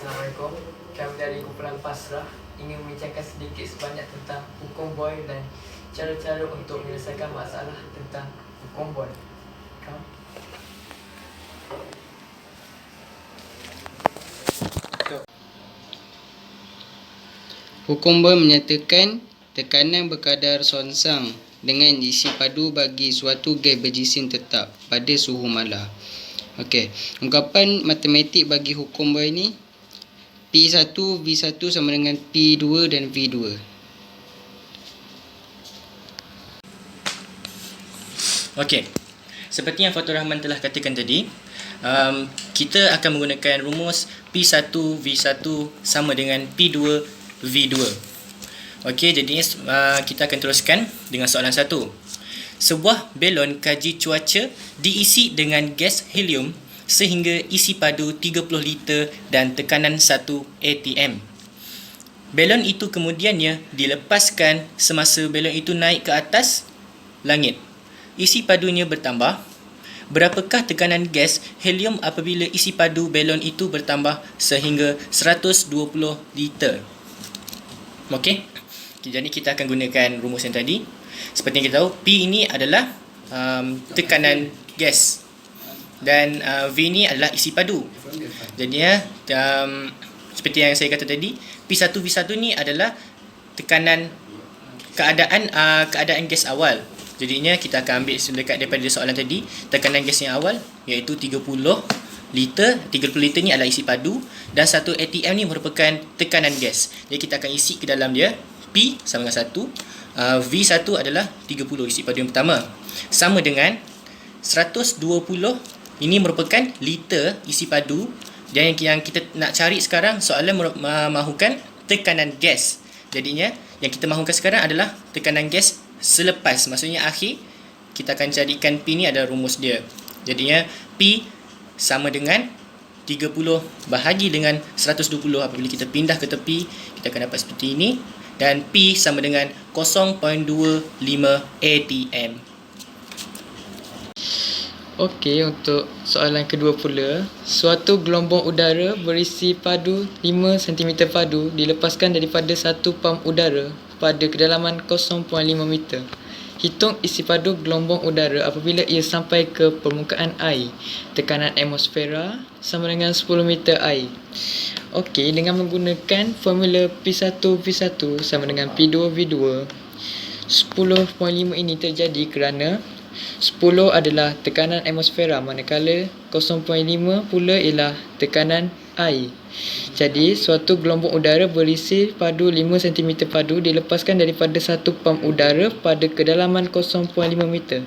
Assalamualaikum. Kami dari Kumpulan Pasrah ingin membincangkan sedikit sebanyak tentang hukum Boyle dan cara-cara untuk menyelesaikan masalah tentang hukum Boyle. Hukum Boyle menyatakan tekanan berkadar songsang dengan isi padu bagi suatu gas berjisim tetap pada suhu malar. Okey, ungkapan matematik bagi hukum Boyle ni P1 V1 sama dengan P2 dan V2. Okey, seperti yang Fatur Rahman telah katakan tadi, kita akan menggunakan rumus P1 V1 sama dengan P2 V2. Okey, jadi kita akan teruskan dengan soalan 1. Sebuah belon kaji cuaca diisi dengan gas helium sehingga isi padu 30 liter dan tekanan 1 atm. Belon itu kemudiannya dilepaskan semasa belon itu naik ke atas langit. Isi padunya bertambah. Berapakah tekanan gas helium apabila isi padu belon itu bertambah sehingga 120 liter? Okey. Jadi kita akan gunakan rumus yang tadi. Seperti yang kita tahu, P ini adalah tekanan gas dan V ni adalah isi padu. Jadinya seperti yang saya kata tadi, P1 V1 ni adalah tekanan keadaan gas awal. Jadinya kita akan ambil dekat daripada soalan tadi, tekanan gas yang awal iaitu 30 liter. 30 liter ni adalah isi padu dan 1 atm ni merupakan tekanan gas. Jadi kita akan isi ke dalam dia. P sama dengan 1, V1 adalah 30 isi padu yang pertama, sama dengan 120. Ini merupakan liter isi padu, dan yang kita nak cari sekarang, soalan mahukan tekanan gas. Jadinya yang kita mahukan sekarang adalah tekanan gas selepas, maksudnya akhir. Kita akan carikan P ni ada rumus dia. Jadinya P sama dengan 30 bahagi dengan 120. Apabila kita pindah ke tepi, kita akan dapat seperti ini. Dan P sama dengan 0.25 atm. Okey, untuk soalan kedua pula, suatu gelombang udara berisi padu 5 cm padu dilepaskan daripada satu pam udara pada kedalaman 0.5 meter. Hitung isi padu gelombang udara apabila ia sampai ke permukaan air. Tekanan atmosfera sama dengan 10 meter air. Okey, dengan menggunakan formula P1 V1 sama dengan P2 V2, 10.5 ini terjadi kerana 10 adalah tekanan atmosfera, manakala 0.5 pula ialah tekanan air. Jadi, suatu gelombang udara berisi padu 5 cm padu dilepaskan daripada satu pam udara pada kedalaman 0.5 meter.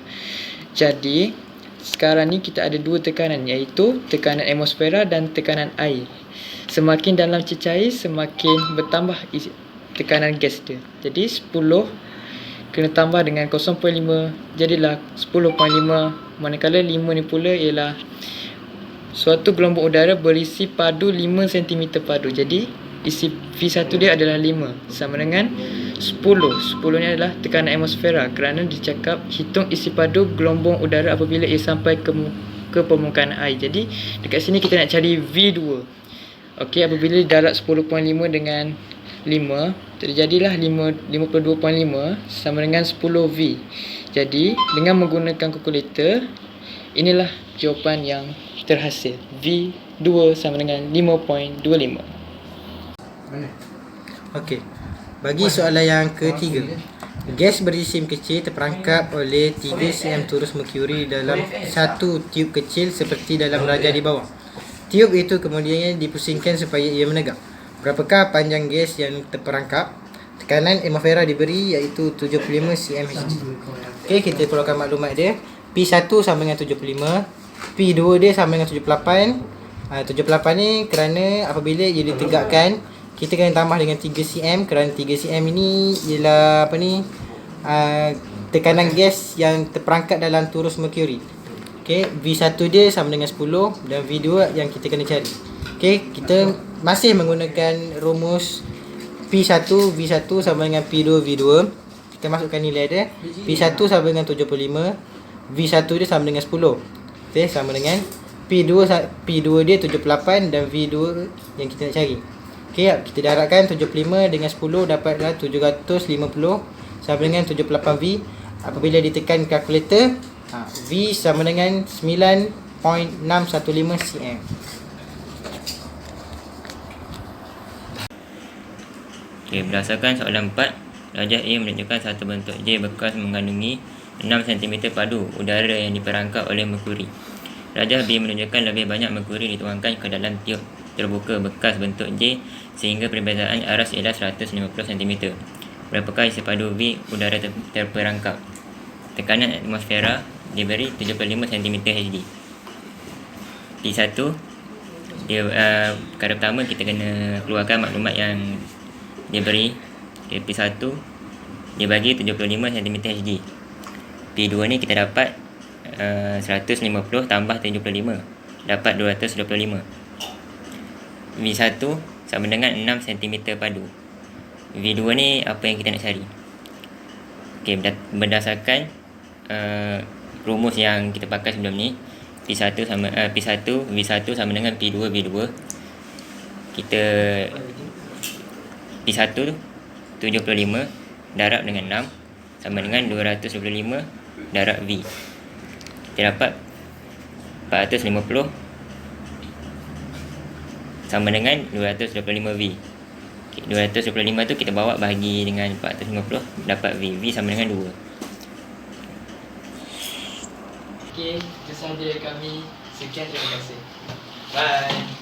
Jadi, sekarang ni kita ada dua tekanan, iaitu tekanan atmosfera dan tekanan air. Semakin dalam cecair, semakin bertambah tekanan gas dia. Jadi, 10 kena tambah dengan 0.5, jadilah 10.5, manakala 5 ni pula ialah suatu gelombang udara berisi padu 5 cm padu. Jadi isi V1 dia adalah 5 sama dengan 10. 10 ni adalah tekanan atmosfera kerana dicakap hitung isi padu gelombang udara apabila ia sampai ke permukaan air. Jadi dekat sini kita nak cari V2. Okey, apabila darat 10.5 dengan 5, terjadilah 52.5 sama dengan 10V. Jadi dengan menggunakan kalkulator, inilah jawapan yang terhasil. V2 sama dengan 5.25. Okey. Bagi soalan yang ketiga, gas berjisim kecil terperangkap oleh 3 cm turus merkuri dalam satu tiub kecil seperti dalam rajah di bawah. Tiub itu kemudian dipusingkan supaya ia menegak. Berapakah panjang gas yang terperangkap? Tekanan atmosfera diberi iaitu 75 cm Hg. Okey, kita perlukan maklumat dia. P1 sama dengan 75, P2 dia sama dengan 78. 78 ni kerana apabila ia ditegakkan, kita kena tambah dengan 3 cm kerana 3 cm ini ialah tekanan gas yang terperangkap dalam turus merkuri. Okey, V1 dia sama dengan 10 dan V2 yang kita kena cari. Okey, kita masih menggunakan rumus P1 V1 sama dengan P2 V2. Kita masukkan nilai dia. P1 sama dengan 75, V1 dia sama dengan 10. Okey, sama dengan P2 dia 78 dan V2 yang kita nak cari. Okey, kita darabkan 75 dengan 10 dapatlah 750 sama dengan 78V. Apabila ditekan kalkulator, V sama dengan 9.615 cm. Okey, berdasarkan soalan 4, rajah A menunjukkan satu bentuk J bekas mengandungi 6 cm padu udara yang diperangkap oleh merkuri. Rajah B menunjukkan lebih banyak merkuri dituangkan ke dalam tiub terbuka bekas bentuk J sehingga perbezaan aras ialah 150 cm. Berapakah isi padu V udara terperangkap? Tekanan atmosfera diberi 75 cm Hg. P1 dia perkara pertama kita kena keluarkan maklumat yang dia beri. Okay, P1 dia bagi 75 cm Hg. P2 ni kita dapat 150 tambah 75 dapat 225. V1 sama dengan 6 cm padu. V2 ni apa yang kita nak cari? Okey, berdasarkan rumus yang kita pakai sebelum ni, V1 sama dengan P2 V2. Kita P1 tu 75 darab dengan 6 sama dengan 225 darab V. Kita dapat 450 sama dengan 225V. Okay, 225 tu kita bawa bahagi dengan 450 dapat V. V sama dengan 2. Okey, itu sahaja dari kami. Sekian, terima kasih. Bye.